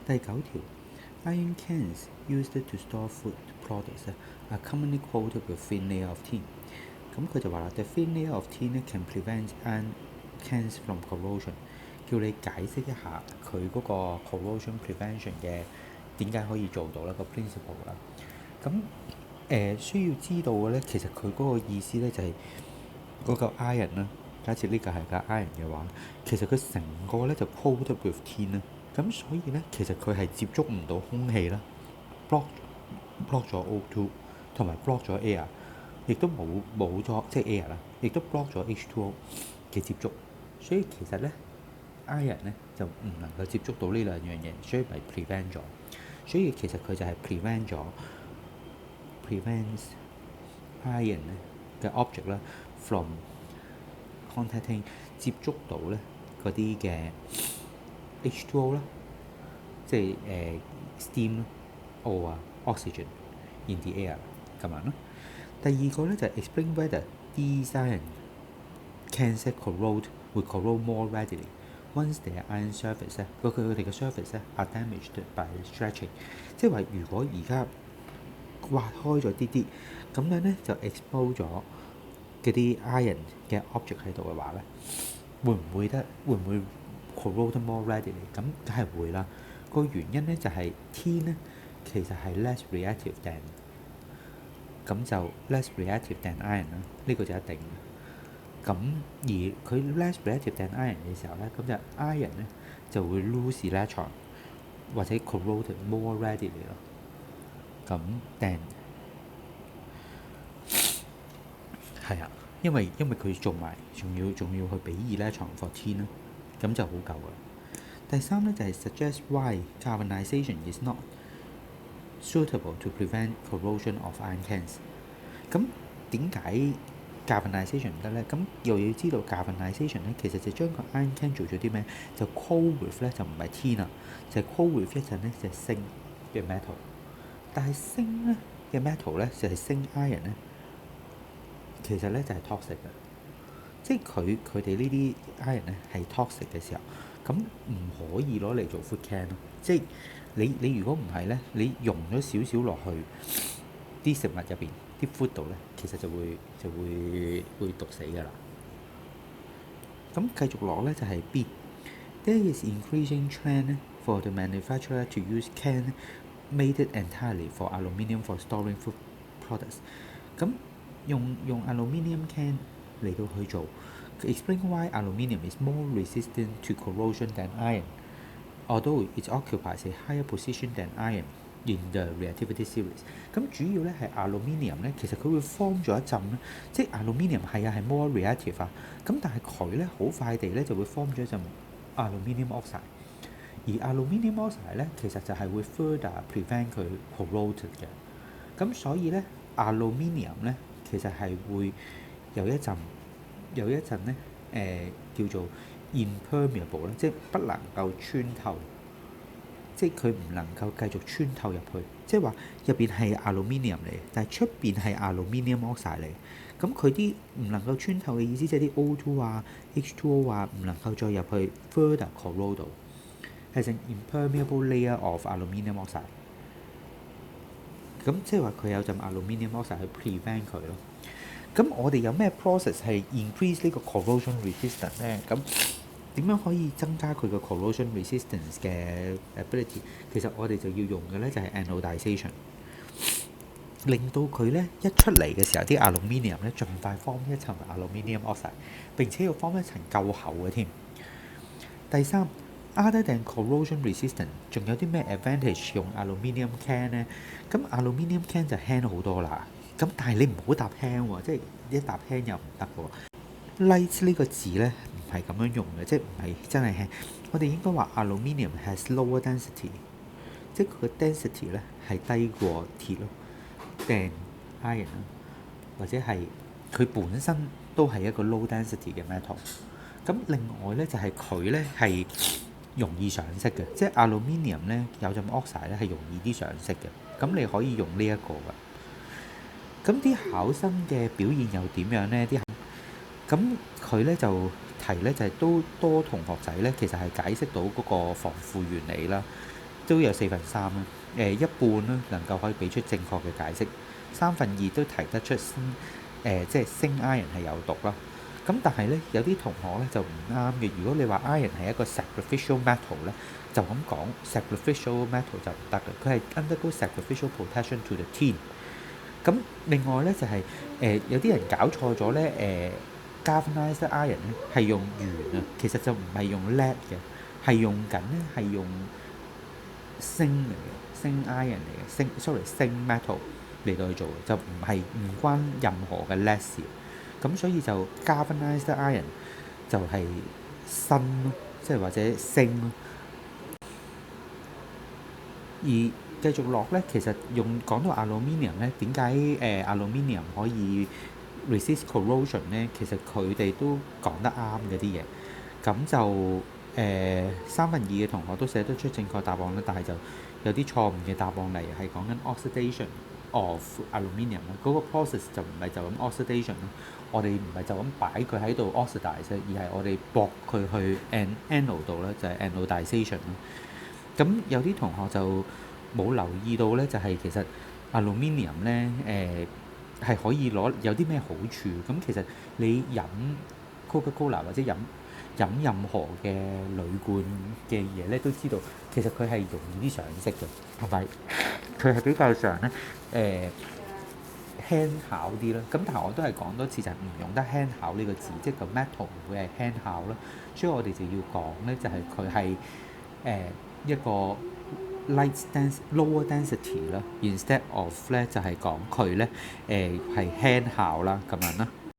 第9條 ，iron cans used to store food products are commonly coated with thin layer of tin。咁佢就話啦 ，the thin layer of tin can prevent iron cans from corrosion。叫你解釋一下佢嗰個 corrosion prevention 嘅點解可以做到啦個 principle 啦。咁需要知道嘅咧，其實佢嗰個意思咧就係嗰嚿 iron 啦。假設呢個係嚿 iron 嘅話，其實佢成個咧就 coated with tin 啦。咁所以咧，其實佢係接觸唔到空氣啦 ，block 咗 O2 同埋 block 咗 air， 亦都冇咗即係 air 啦，亦都 block 咗 H2O 嘅接觸。所以其實咧 ，iron 咧就唔能夠接觸到呢兩樣嘢，所以咪 prevent 咗。所以其實佢就係 prevents iron 咧嘅 object 啦 from contacting 接觸到咧嗰啲嘅 H2O 啦，即係steam 啦 or oxygen in the air 咁樣咯。第二個咧就係 explain whether these iron cans will corrode more readily once their iron surface 咧，佢哋嘅 surface 咧 are damaged by stretching， 即係話如果而家挖開咗啲，咁樣咧就 expose 咗嗰啲 iron 嘅 object 喺度嘅話咧，會唔會 corrode more readily？ 咁梗係會啦。個原因咧就係 tin 咧其實係 less reactive than， 咁就 less reactive than iron 啦，呢個就一定嘅。咁而佢 less reactive than iron 嘅時候咧，咁就 iron 咧就會 lose electron 或者 corrode more readily 咯。咁 than 係啊，因為佢做埋仲要去俾 electron for tin 啦，咁就好夠噶啦。第三咧就係 suggest why galvanization is not suitable to prevent corrosion of iron cans。咁點解 galvanization 唔得咧？咁又要知道 galvanization 咧，其實就將個 iron can 做咗啲咩？就 coat with 咧就唔係 tin 啦，就係 coat with 一陣咧就係鋅嘅 metal。但係鋅咧嘅 metal 咧就係鋅 iron 咧，其實咧就係 toxic 嘅，即係佢哋呢啲 iron 咧係 toxic 嘅時候，咁唔可以攞嚟做 food can 咯。即係你如果唔係咧，你溶咗少少落去啲食物入邊啲 food 度咧，其實就會毒死㗎啦。咁繼續落咧就係 B。There is increasing trend for the manufacturer to use can made entirely for aluminium for storing food products。咁用 aluminium can 嚟到去做 ，explain why aluminium is more resistant to corrosion than iron, although it occupies a higher position than iron in the reactivity series。咁主要咧係 aluminium 咧，其實佢會 form 咗一陣咧，即係 aluminium 係 more reactive 啊。咁但係佢咧好快地咧就會 form 咗一陣 aluminium oxide。而 aluminium oxide 咧，其實就係會 further prevent 佢 corrode 嘅。咁所以咧 aluminium 咧，其實係會有一陣咧叫做 impermeable 咧，即係不能夠穿透，即係佢唔能夠繼續穿透入去。即係話入邊係 aluminium 嚟，但係出邊係 aluminium oxide 嚟。咁佢啲唔能夠穿透嘅意思，即係啲 O2 啊、H2O 啊，唔能夠再入去 further corrode 到。係成 impermeable layer of aluminium oxide。咁即係話佢有陣 aluminium oxide 去 prevent 佢咯。咁我哋有咩 process 係 increase 呢個 corrosion resistance 咧？咁點樣可以增加佢個 corrosion resistance 嘅 ability？ 其實我哋就要用嘅咧就係 anodization， 令到佢咧一出嚟嘅時候，啲 aluminium 咧盡快 form 一層 aluminium oxide， 並且要 form 一層夠厚嘅添。第三，other than corrosion resistant， 仲有啲咩 advantage 用 aluminium can 咧？咁 aluminium can 就輕好多啦。咁但係你唔好搭輕喎，即係一搭輕又唔得喎。light 呢個字咧唔係咁樣用嘅，即係唔係真係輕。我哋應該話 aluminium has lower density， 即係佢個 density 咧係低過鐵咯，than iron 啦，或者係佢本身都係一個 low density 嘅 metal。咁另外咧就係佢咧係容易上色嘅，即係 aluminium 咧有陣 oxide 咧係容易啲上色嘅。咁你可以用呢一個㗎。咁啲考生嘅表現又點樣咧？咁佢咧就提咧就係都多同學仔咧，其實係解釋到嗰個防腐原理啦。都有4分3啦，一半啦能夠可以俾出正確嘅解釋，2/3都提得出即係鋅 iron 係有毒啦。咁但係咧有啲同學咧就唔啱嘅。如果你話 iron 係一個 sacrificial metal 咧，就咁講 sacrificial metal 就唔得嘅，佢係 undergo sacrificial protection to the tin。咁另外咧就係有啲人搞錯咗咧galvanized iron 咧係用鉛啊，其實就唔係用 lead 嘅，係用緊咧係用鋅嚟嘅，鋅 iron 嚟嘅，鋅 metal 嚟到去做嘅，就唔關任何嘅 lead 事。咁所以就 galvanized iron 就係砷咯，即係或者鋅咯。而繼續落咧，其實講到 aluminium 咧，點解aluminium 可以 resist corrosion 咧？其實佢哋都講得啱嘅啲嘢。咁就2/3嘅同學都寫得出正確答案啦，但係就有啲錯誤嘅答案，例如係講緊 oxidation of aluminium 啦，嗰個 process 就唔係就咁 oxidation 咯。我哋唔係就咁擺佢喺度 oxidize，而係我哋駁佢去 anode 度咧，就係 anodization 咯。咁有啲同學就冇留意到咧，就係其實 aluminium 咧係可以有啲咩好處。咁其實你飲 Coca-Cola 或者飲任何嘅鋁罐嘅嘢咧，都知道其實佢係容易啲上色嘅，同埋佢係比較上咧輕巧啲啦。咁但係我都係講多次，就係唔用得輕巧呢個字，即係個 metal 唔會係輕巧啦。所以我哋就要講咧，就係佢係一個 lower density 啦 ，instead of 咧就係講佢咧係輕巧啦咁樣啦。